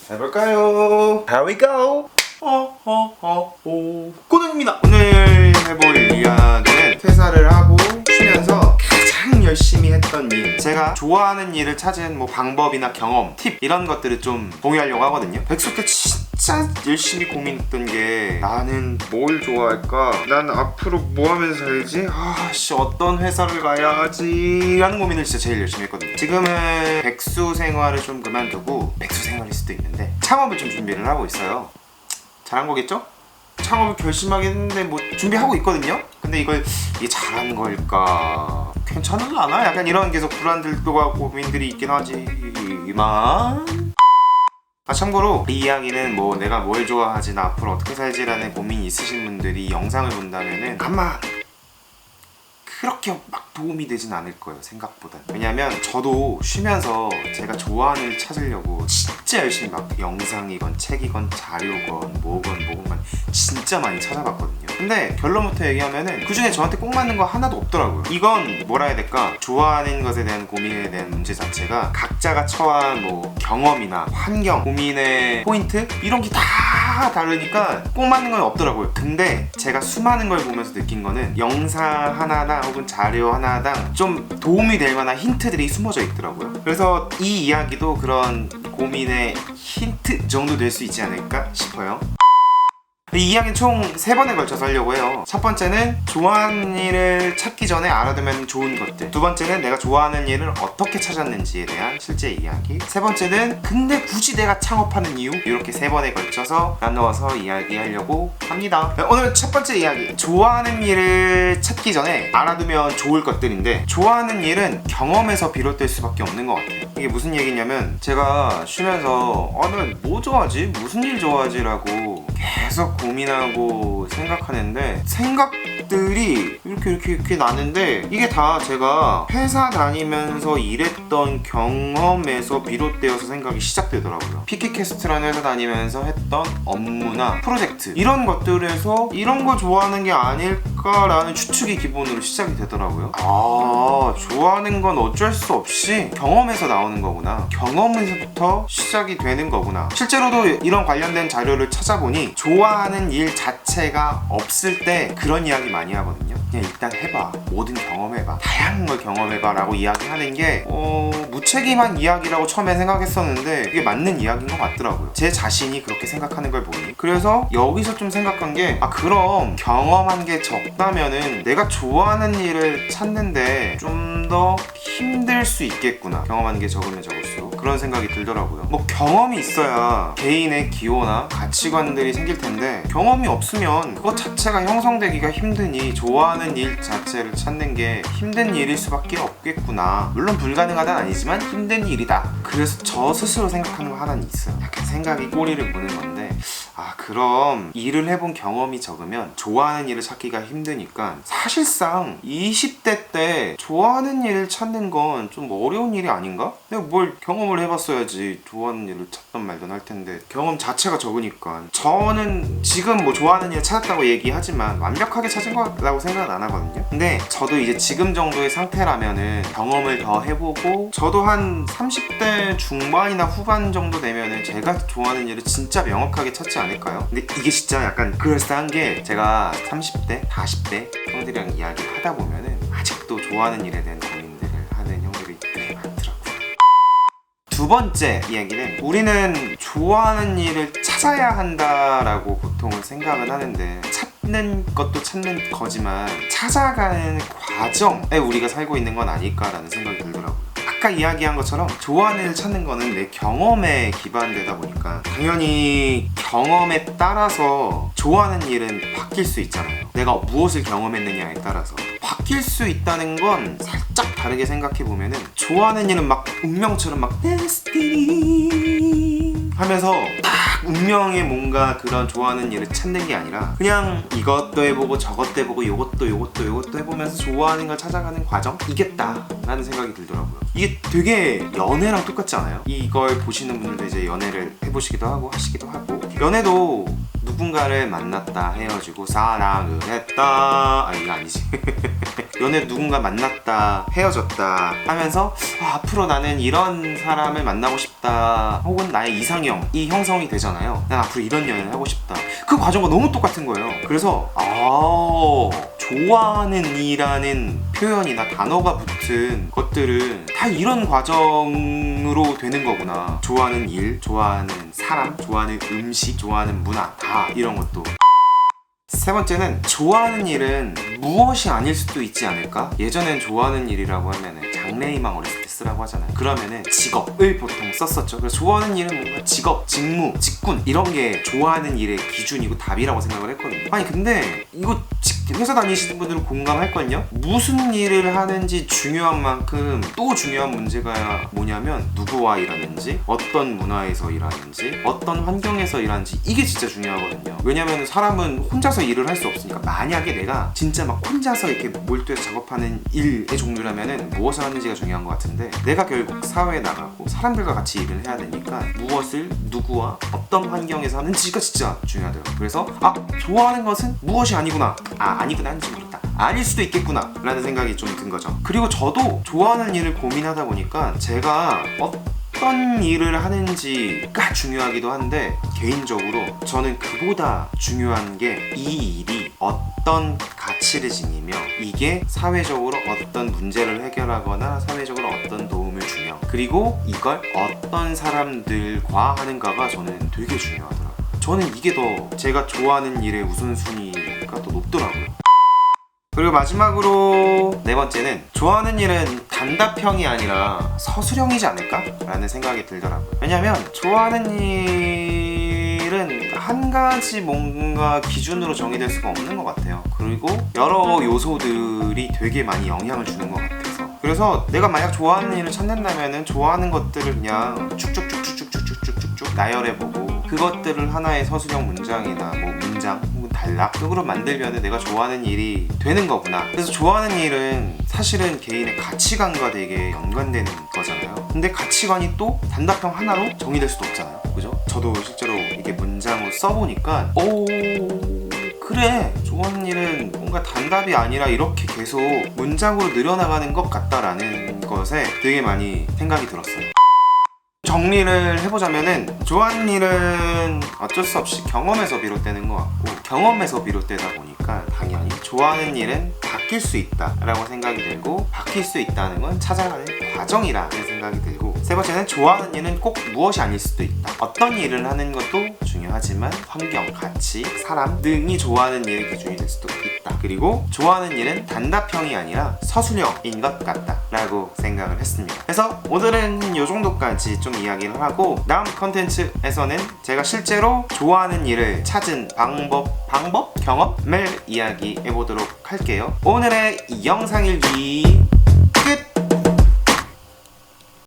해볼까요? Here we go! 꼬등입니다. 오늘 해볼 이야기는 퇴사를 하고 쉬면서 가장 열심히 했던 일, 제가 좋아하는 일을 찾은 방법이나 경험, 팁 이런 것들을 좀 공유하려고 하거든요. 백수 때 진짜 열심히 고민했던 게 나는 뭘 좋아할까? 난 앞으로 뭐 하면서 살지? 어떤 회사를 가야지? 라는 고민을 진짜 제일 열심히 했거든요. 지금은 백수 생활을 좀 그만두고 백수 생활일 수도 있는데 창업을 좀 준비를 하고 있어요. 잘한 거겠죠? 창업을 결심하긴 했는데 준비하고 있거든요? 근데 이게 잘한 걸까? 괜찮을라나? 약간 이런 계속 불안들과 고민들이 있긴 하지만 참고로 이 이야기는 내가 뭘 좋아하지, 나 앞으로 어떻게 살지라는 고민이 있으신 분들이 영상을 본다면은 아마 그렇게 도움이 되진 않을 거예요, 생각보다. 왜냐면 저도 쉬면서 제가 좋아하는 일 찾으려고 진짜 열심히 영상이건 책이건 자료건 뭐건 진짜 많이 찾아봤거든요. 근데 결론부터 얘기하면은 그중에 저한테 꼭 맞는 거 하나도 없더라고요. 이건 뭐라 해야 될까? 좋아하는 것에 대한 고민에 대한 문제 자체가 각자가 처한 경험이나 환경, 고민의 포인트 이런 게 다 다르니까 꼭 맞는 건 없더라고요. 근데 제가 수많은 걸 보면서 느낀 거는 영상 하나나 혹은 자료 하나당 좀 도움이 될 만한 힌트들이 숨어져 있더라고요. 그래서 이 이야기도 그런 고민의 힌트 정도 될 수 있지 않을까 싶어요. 이 이야기는 총 3번에 걸쳐서 하려고 해요. 첫 번째는 좋아하는 일을 찾기 전에 알아두면 좋은 것들, 두 번째는 내가 좋아하는 일을 어떻게 찾았는지에 대한 실제 이야기, 세 번째는 근데 굳이 내가 창업하는 이유, 이렇게 3번에 걸쳐서 나누어서 이야기하려고 합니다. 오늘 첫 번째 이야기, 좋아하는 일을 찾기 전에 알아두면 좋을 것들인데, 좋아하는 일은 경험에서 비롯될 수밖에 없는 것 같아요. 이게 무슨 얘기냐면 제가 쉬면서 나 뭐 좋아하지? 무슨 일 좋아하지? 라고 계속 고민하고 생각하는데 생각들이 이렇게 나는데 이게 다 제가 회사 다니면서 일했던 경험에서 비롯되어서 생각이 시작되더라고요. 피키캐스트라는 회사 다니면서 했던 업무나 프로젝트 이런 것들에서 이런 거 좋아하는 게 아닐까라는 추측이 기본으로 시작이 되더라고요. 좋아하는 건 어쩔 수 없이 경험에서 나오는 거구나, 경험에서부터 시작이 되는 거구나. 실제로도 이런 관련된 자료를 찾아보니 좋아하는 일 자체가 없을 때 그런 이야기 많이 하거든요. 그냥 일단 해봐, 뭐든 경험해봐, 다양한 걸 경험해봐 라고 이야기하는 게 무책임한 이야기라고 처음에 생각했었는데 그게 맞는 이야기인 것 같더라고요. 제 자신이 그렇게 생각하는 걸 보니. 그래서 여기서 좀 생각한 게 그럼 경험한 게 적다면은 내가 좋아하는 일을 찾는데 좀 더 힘들 수 있겠구나, 경험하는 게 적으면 적을수록. 그런 생각이 들더라고요. 경험이 있어야 개인의 기호나 가치관들이 생길 텐데 경험이 없으면 그것 자체가 형성되기가 힘드니 좋아하는 일 자체를 찾는 게 힘든 일일 수밖에 없겠구나. 물론 불가능하다는 아니지만 힘든 일이다. 그래서 저 스스로 생각하는 거 하나는 있어요. 약간 생각이 꼬리를 무는 건데 그럼 일을 해본 경험이 적으면 좋아하는 일을 찾기가 힘드니까 사실상 20대 때 좋아하는 일을 찾는 건 좀 어려운 일이 아닌가? 내가 뭘 경험을 해봤어야지 좋아하는 일을 찾던 말던 할 텐데 경험 자체가 적으니까. 저는 지금 좋아하는 일을 찾았다고 얘기하지만 완벽하게 찾은 거라고 생각은 안 하거든요. 근데 저도 이제 지금 정도의 상태라면은 경험을 더 해보고, 저도 한 30대 중반이나 후반 정도 되면은 제가 좋아하는 일을 진짜 명확하게 찾지 않을까요? 근데 이게 진짜 약간 그럴싸한 게 제가 30대, 40대 형들이랑 이야기를 하다 보면은 아직도 좋아하는 일에 대한 고민들을 하는 형들이 꽤 많더라고요. 두 번째 이야기는 우리는 좋아하는 일을 찾아야 한다라고 보통은 생각은 하는데 찾는 것도 찾는 거지만 찾아가는 과정에 우리가 살고 있는 건 아닐까라는 생각이 들더라고요. 아까 이야기한 것처럼 좋아하는 일을 찾는 거는 내 경험에 기반되다 보니까 당연히 경험에 따라서 좋아하는 일은 바뀔 수 있잖아요. 내가 무엇을 경험했느냐에 따라서 바뀔 수 있다는 건 살짝 다르게 생각해보면은 좋아하는 일은 운명처럼 데스티니 하면서 운명의 뭔가 그런 좋아하는 일을 찾는 게 아니라 그냥 이것도 해보고 저것도 해보고 요것도 해보면서 좋아하는 걸 찾아가는 과정이겠다 라는 생각이 들더라고요. 이게 되게 연애랑 똑같지 않아요? 이걸 보시는 분들도 이제 연애를 해보시기도 하고 하시기도 하고, 연애도 누군가를 만났다 헤어지고 사랑을 했다 이거 아니지 연애 누군가 만났다 헤어졌다 하면서 앞으로 나는 이런 사람을 만나고 싶다, 혹은 나의 이상형이 형성이 되잖아요. 난 앞으로 이런 연애를 하고 싶다. 그 과정과 너무 똑같은 거예요. 그래서 좋아하는 이라는 표현이나 단어가 붙은 것들은 다 이런 과정으로 되는 거구나. 좋아하는 일, 좋아하는 사람, 좋아하는 음식, 좋아하는 문화, 다 이런 것도. 세 번째는 좋아하는 일은 무엇이 아닐 수도 있지 않을까? 예전엔 좋아하는 일이라고 하면은 장래희망 어렸을 때 쓰라고 하잖아요. 그러면은 직업을 보통 썼었죠. 그래서 좋아하는 일은 뭔가 직업, 직무, 직군 이런 게 좋아하는 일의 기준이고 답이라고 생각을 했거든요. 아니 근데 이거 회사 다니시는 분들은 공감할걸요? 무슨 일을 하는지 중요한 만큼 또 중요한 문제가 뭐냐면 누구와 일하는지, 어떤 문화에서 일하는지, 어떤 환경에서 일하는지, 이게 진짜 중요하거든요. 왜냐면 사람은 혼자서 일을 할 수 없으니까. 만약에 내가 진짜 막 혼자서 이렇게 몰두해서 작업하는 일의 종류라면은 무엇을 하는지가 중요한 것 같은데, 내가 결국 사회에 나가고 사람들과 같이 일을 해야 되니까 무엇을 누구와 어떤 환경에서 하는지가 진짜 중요하더라고요. 그래서 좋아하는 것은 무엇이 아니구나, 아니구나 하는지 모르겠다, 아닐 수도 있겠구나 라는 생각이 좀 든 거죠. 그리고 저도 좋아하는 일을 고민하다 보니까 제가 어떤 일을 하는지가 중요하기도 한데, 개인적으로 저는 그보다 중요한 게 이 일이 어떤 가치를 지니며 이게 사회적으로 어떤 문제를 해결하거나 사회적으로 어떤 도움을 주며, 그리고 이걸 어떤 사람들과 하는가가 저는 되게 중요하더라고요. 저는 이게 더 제가 좋아하는 일의 우선순위가 더 높더라고요. 그리고 마지막으로 네 번째는 좋아하는 일은 단답형이 아니라 서술형이지 않을까? 라는 생각이 들더라고요. 왜냐면 좋아하는 일은 한 가지 뭔가 기준으로 정의될 수가 없는 것 같아요. 그리고 여러 요소들이 되게 많이 영향을 주는 것 같아서, 그래서 내가 만약 좋아하는 일을 찾는다면은 좋아하는 것들을 그냥 쭉쭉쭉쭉쭉쭉쭉쭉 나열해보고 그것들을 하나의 서술형 문장이나 뭐 문장 혹은 단락으로 만들면 내가 좋아하는 일이 되는 거구나. 그래서 좋아하는 일은 사실은 개인의 가치관과 되게 연관되는 거잖아요. 근데 가치관이 또 단답형 하나로 정의될 수도 없잖아요. 그죠? 저도 실제로 이게 문장으로 써보니까 그래, 좋아하는 일은 뭔가 단답이 아니라 이렇게 계속 문장으로 늘어나가는 것 같다라는 것에 되게 많이 생각이 들었어요. 정리를 해보자면은 좋아하는 일은 어쩔 수 없이 경험에서 비롯되는 것 같고, 경험에서 비롯되다 보니까 당연히 좋아하는 일은 바뀔 수 있다라고 생각이 들고, 바뀔 수 있다는 건 찾아가는 과정이라는 생각이 들고, 세 번째는 좋아하는 일은 꼭 무엇이 아닐 수도 있다. 어떤 일을 하는 것도 중요하지만 환경, 가치, 사람 등이 좋아하는 일의 기준이 될 수도 있다. 그리고 좋아하는 일은 단답형이 아니라 서술형인 것 같다 라고 생각을 했습니다. 그래서 오늘은 이 정도까지 좀 이야기를 하고, 다음 컨텐츠에서는 제가 실제로 좋아하는 일을 찾은 방법? 경험을 이야기해보도록 할게요. 오늘의 영상일기